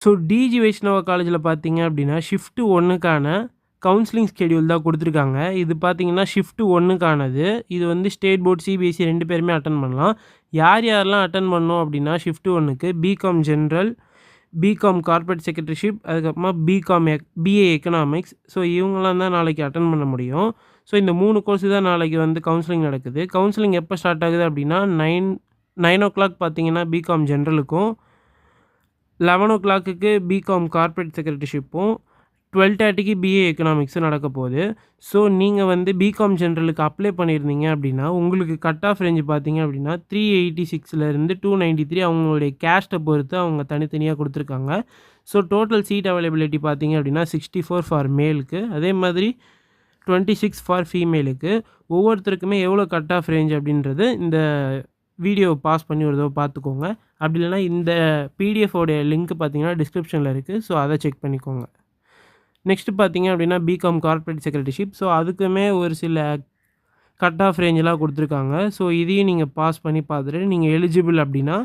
So டிஜி வைஷ்ணவா காலேஜில் பார்த்தீங்க அப்படின்னா ஷிஃப்ட்டு 1க்கான கவுன்சிலிங் ஸ்கெடியூல் தான் கொடுத்துருக்காங்க. இது பார்த்தீங்கன்னா ஷிஃப்ட்டு 1க்கானது. இது வந்து ஸ்டேட் போர்ட், சிபிஎஸ்சி 2 பேருமே அட்டெண்ட் பண்ணலாம். யார் யாரெல்லாம் அட்டெண்ட் பண்ணணும் அப்படின்னா ஷிஃப்ட்டு 1க்கு BCom general, BCom corporate secretaryship, அதுக்கப்புறமா பிஏ எக்கனாமிக்ஸ். ஸோ இவங்கலாம் தான் நாளைக்கு அட்டெண்ட் பண்ண முடியும். ஸோ இந்த 3 கோர்ஸு தான் நாளைக்கு வந்து கவுன்சிலிங் நடக்குது. கவுன்சிலிங் எப்போ ஸ்டார்ட் ஆகுது அப்படின்னா 9 பார்த்தீங்கன்னா பிகாம் ஜென்ரலுக்கும், 11 பிகாம் கார்ப்பரேட் செக்ரட்டரிஷிப்பும், 12:30 பிஏ எக்கனாமிக்ஸும் நடக்க போகுது. ஸோ நீங்கள் வந்து பிகாம் ஜென்ரலுக்கு அப்ளை பண்ணியிருந்தீங்க அப்படின்னா உங்களுக்கு கட் ஆஃப் ரேஞ்சு பார்த்தீங்க அப்படின்னா 386லேருந்து 293 அவங்களுடைய கேஸ்ட்டை பொறுத்து அவங்க தனித்தனியாக கொடுத்துருக்காங்க. ஸோ டோட்டல் சீட் அவைலபிலிட்டி பார்த்தீங்க அப்படின்னா 64 ஃபார் மேலுக்கு, அதே மாதிரி 26 ஃபார் ஃபீமேலுக்கு. ஒவ்வொருத்தருக்குமே எவ்வளோ கட் ஆஃப் ரேஞ்ச் அப்படின்றது இந்த வீடியோவை பாஸ் பண்ணி ஒரு தடவை பார்த்துக்கோங்க. அப்படி இல்லைனா இந்த பிடிஎஃபோடைய லிங்க் பார்த்தீங்கன்னா டிஸ்கிரிப்ஷனில் இருக்குது. ஸோ அதை செக் பண்ணிக்கோங்க. நெக்ஸ்ட்டு பார்த்தீங்க அப்படின்னா பிகாம் கார்ப்பரேட் செக்ரட்டரிஷிப். ஸோ அதுக்குமே ஒரு சில கட் ஆஃப் ரேஞ்செலாம் கொடுத்துருக்காங்க. ஸோ இதையும் நீங்கள் பாஸ் பண்ணி பார்த்துட்டு நீங்கள் எலிஜிபிள் அப்படின்னா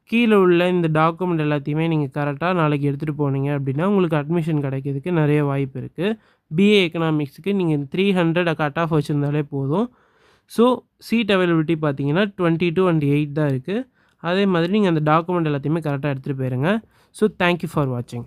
கீழே உள்ள இந்த டாக்குமெண்ட் எல்லாத்தையுமே நீங்கள் கரெக்டாக நாளைக்கு எடுத்துகிட்டு போனீங்க அப்படின்னா உங்களுக்கு அட்மிஷன் கிடைக்கிறதுக்கு நிறைய வாய்ப்பு இருக்குது. பிஏ எக்கனாமிக்ஸுக்கு நீங்கள் 300 கட் ஆஃப் வச்சுருந்தாலே போதும். ஸோ சீட் அவைலபிலிட்டி பார்த்தீங்கன்னா 22 and 8 தான் இருக்குது. அதே மாதிரி நீங்கள் அந்த டாக்குமெண்ட் எல்லாத்தையுமே கரெக்டாக எடுத்துகிட்டு போயிருங்க. ஸோ தேங்க்யூ ஃபார் வாட்சிங்.